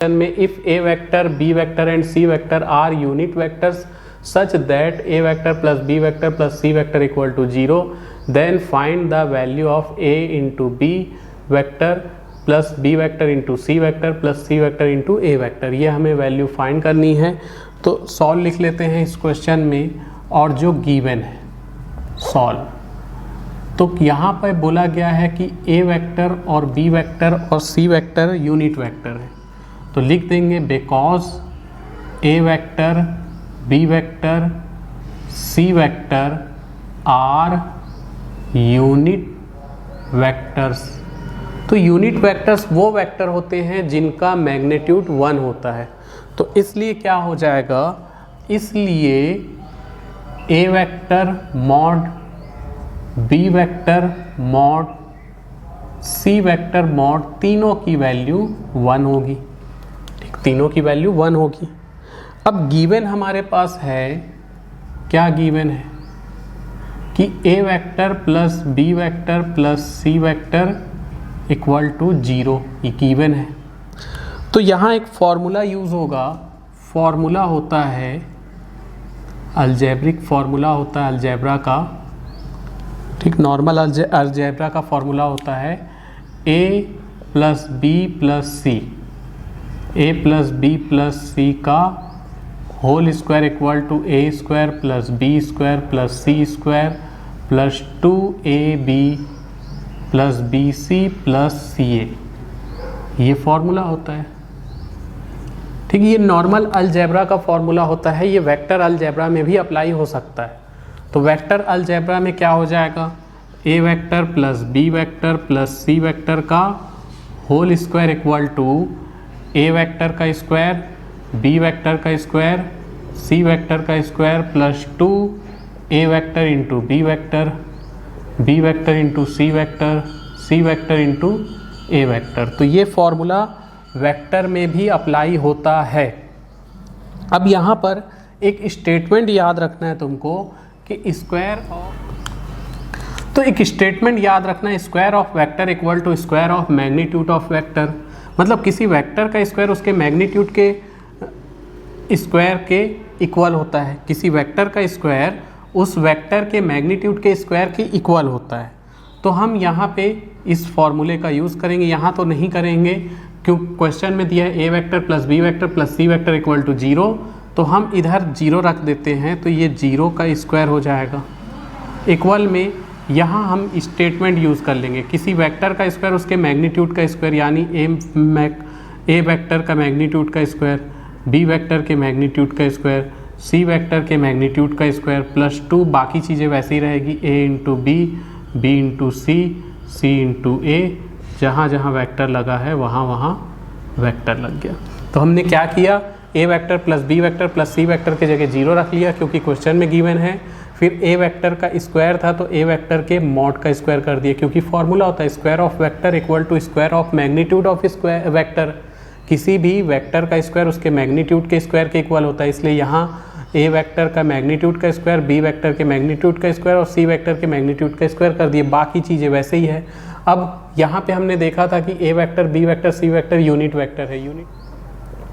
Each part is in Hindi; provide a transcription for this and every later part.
में if a vector B vector and c vector are unit vectors such that a vector plus b vector plus c vector equal to 0, then find the value of a into b vector plus b vector into c vector plus c vector into a vector। ये हमें वैल्यू फाइंड करनी है। तो सॉल्व लिख लेते हैं इस क्वेश्चन में, और जो गिवन है सॉल्व। तो यहाँ पर बोला गया है कि a वेक्टर और b वेक्टर और c वेक्टर यूनिट वेक्टर है, तो लिख देंगे because a vector B vector C vector are unit vectors. तो यूनिट वेक्टर्स वो वेक्टर होते हैं जिनका मैग्नीट्यूड 1 होता है। तो इसलिए क्या हो जाएगा, इसलिए A vector mod B vector mod C vector mod तीनों की वैल्यू 1 होगी। ठीक, तीनों की वैल्यू 1 होगी। अब गिवन हमारे पास है, क्या गिवन है कि A vector plus B vector plus C vector equal to 0, ये गिवन है। तो यहाँ एक फॉर्मूला यूज़ होगा, फॉर्मूला होता है अलजेब्रिक फॉर्मूला होता है अलजेब्रा का। ठीक, नॉर्मल अलजेब्रा का फॉर्मूला होता है A plus B plus C, A plus B plus C का whole square equal to A square plus B square plus C square plus 2ab plus B C plus C A, ये फॉर्मूला होता है। ठीक, ये नॉर्मल अलजेब्रा का फॉर्मूला होता है, ये वेक्टर अलजेब्रा में भी अप्लाई हो सकता है। तो वेक्टर अलजेब्रा में क्या हो जाएगा, A vector plus B vector plus C vector का whole square equal to A vector का स्क्वायर बी वेक्टर का स्क्वायर सी वेक्टर का स्क्वायर प्लस 2 ए vector into B vector into सी वेक्टर इंटू ए वेक्टर। तो ये फॉर्मूला वेक्टर में भी अप्लाई होता है। अब यहाँ पर एक स्टेटमेंट याद रखना है तुमको कि स्क्वायर ऑफ, तो एक स्टेटमेंट याद रखना है, square of vector equal to square of magnitude of vector. मतलब किसी वेक्टर का स्क्वायर उसके मैग्नीट्यूड के स्क्वायर के इक्वल होता है, किसी वेक्टर का स्क्वायर उस वेक्टर के मैग्नीट्यूड के स्क्वायर के इक्वल होता है। तो हम यहाँ पे इस फॉर्मूले का यूज़ करेंगे, यहाँ तो नहीं करेंगे क्यों, क्वेश्चन में दिया है A vector plus B vector plus C vector equal to 0, तो हम इधर 0 रख देते हैं, तो ये 0 का स्क्वायर हो जाएगा। इक्वल में यहाँ हम स्टेटमेंट यूज़ कर लेंगे, किसी वेक्टर का स्क्वायर उसके मैग्नीट्यूड का स्क्वायर, यानी ए वेक्टर का मैग्नीट्यूड का स्क्वायर, बी वेक्टर के मैग्नीट्यूड का स्क्वायर, सी वेक्टर के मैग्नीट्यूड का स्क्वायर प्लस 2, बाकी चीज़ें वैसे ही रहेगी, ए इंटू बी इंटू सी इंटू ए, जहाँ जहाँ वेक्टर लगा है वहाँ वहाँ वेक्टर लग गया। तो हमने क्या किया, A vector plus B vector plus C vector के जगह 0 रख लिया क्योंकि क्वेश्चन में गिवन है। फिर ए वेक्टर का स्क्वायर था तो ए वेक्टर के मॉड का स्क्वायर कर दिया, क्योंकि फॉर्मूला होता है square of vector equal to square of magnitude of square vector. किसी भी वेक्टर का स्क्वायर उसके मैग्नीट्यूड के स्क्वायर के इक्वल होता है, इसलिए यहाँ ए वेक्टर का मैग्नीट्यूड का स्क्वायर, बी वेक्टर के मैग्नीट्यूड का स्क्वायर और सी वेक्टर के मैग्नीट्यूड का स्क्वायर कर दिए, बाकी चीज़ें वैसे ही है। अब यहाँ पे हमने देखा था कि A vector B vector C vector unit vector है,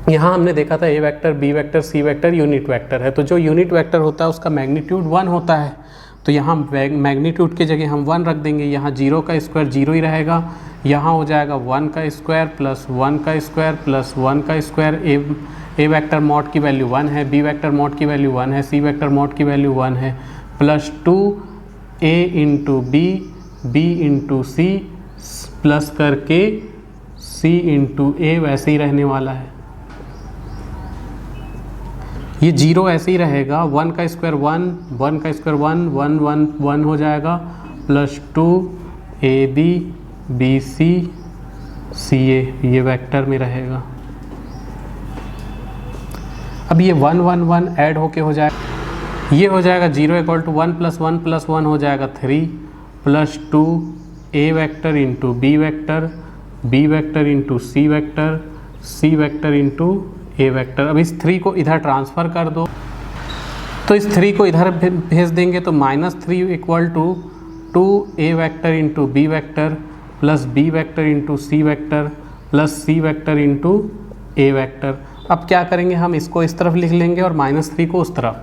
यहाँ हमने देखा था A vector B vector C vector unit vector है। तो जो यूनिट वेक्टर होता है उसका मैग्नीट्यूड 1 होता है, तो यहाँ मैग्नीट्यूड के जगह हम 1 रख देंगे, यहाँ 0 का स्क्वायर 0 ही रहेगा, यहाँ हो जाएगा 1 का स्क्वायर प्लस 1 का स्क्वायर प्लस 1 का स्क्वायर। ए वेक्टर मॉड की वैल्यू 1 है, बी वेक्टर मॉड की वैल्यू 1 है, सी वेक्टर मॉड की वैल्यू 1 है, plus 2 A into B into C plus करके सी इंटू ए वैसे ही रहने वाला है। ये 0 ऐसे ही रहेगा, 1 का स्क्वायर 1 का स्क्वायर 1 हो जाएगा, plus 2 A B C A, ये वेक्टर में रहेगा। अब ये 1 ऐड होके हो जाएगा, ये हो जाएगा 0 इक्वल टू 1 प्लस 1 हो जाएगा 3 प्लस 2 ए vector into B vector into सी वेक्टर इंटू ए वेक्टर। अब इस 3 को इधर ट्रांसफ़र कर दो, तो इस 3 को इधर भेज देंगे तो -3 equal to 2 A vector into B vector plus B vector into C vector plus C vector into A vector. अब क्या करेंगे, हम इसको इस तरफ लिख लेंगे और -3 को उस तरफ।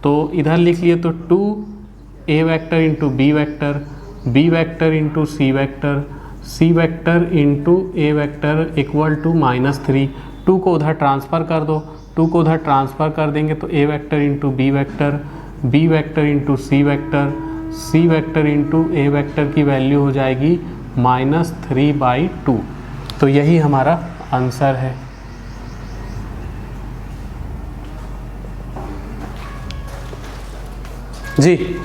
तो इधर लिख लिए तो 2a vector into B vector, B vector into C vector, C vector into A vector equal to -3। 2 को उधर ट्रांसफ़र कर दो, 2 को उधर ट्रांसफ़र कर देंगे तो ए vector into B vector, B vector into सी वेक्टर, सी वेक्टर इंटू ए वेक्टर की वैल्यू हो जाएगी -3/2। तो यही हमारा आंसर है। जी।